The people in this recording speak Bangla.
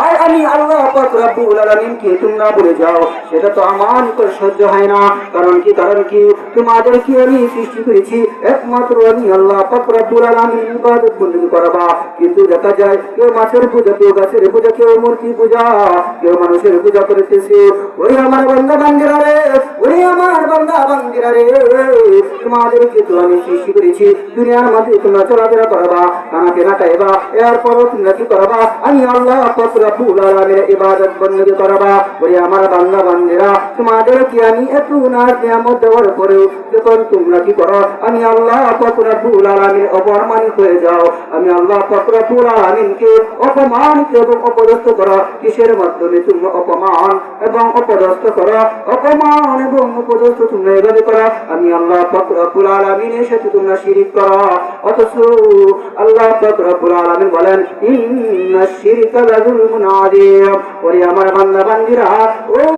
আর আমি আল্লাহ পাক রব্বুল আলামিনকে তোমরা ভুলে যাও, সেটা তো আমার নিকট সহ্য হয় না। কারণ কি তোমাদেরকে আমি সৃষ্টি করেছি একমাত্র আমি আল্লাহ পাক রব্বুল আলামিন ইবাদত বন্দেগী করবা। কিন্তু দেখা যায় কেউ মাছের পূজা, কেউ গাছের পূজা, কেউ মূর্তি পূজা, কেউ মানুষের পূজা করতেছে। ওই আমার বান্দা বান্দিরা রে, ওই আমার বান্দা বান্দিরা রে, তোমাদেরকে তো আমি সৃষ্টি করেছি দুনিয়ার মধ্যে তোমরা চলাফেরা করবা, খানা কেনা খাইবা, এরপরও তোমরা কি করবা? আমি আল্লাহ পাক রব্বুল আলামিনের ইবাদত বন্দেগী করবা। ওই আমার বান্দা বান্দিরা, তোমাদেরকে আমি এত নিয়ামত দেওয়ার পরেও যখন তোমরা কি করো? আমি আল্লাহ পাক রব্বুল আলামিনের অপমানিত হয়ে যাও। আমি আল্লাহ পাক রব্বুল আলামিনকে অপমানিত এবং অপদস্থ করো। কিসের মাধ্যমে তোমরা অপমান এবং অপদস্থ করো? অপমান এবং অপদস্থ তোমরা এভাবে করো, আমি আল্লাহ পাক রব্বুল আলামিনের সাথে তোমরা শিরিক করো। অথচ আল্লাহ পাক রব্বুল আলামিন বলেন, ইন্নাশ শিরকা লাযুলমুন আযীম। ওরে আমার বান্দা বান্দিরা, ও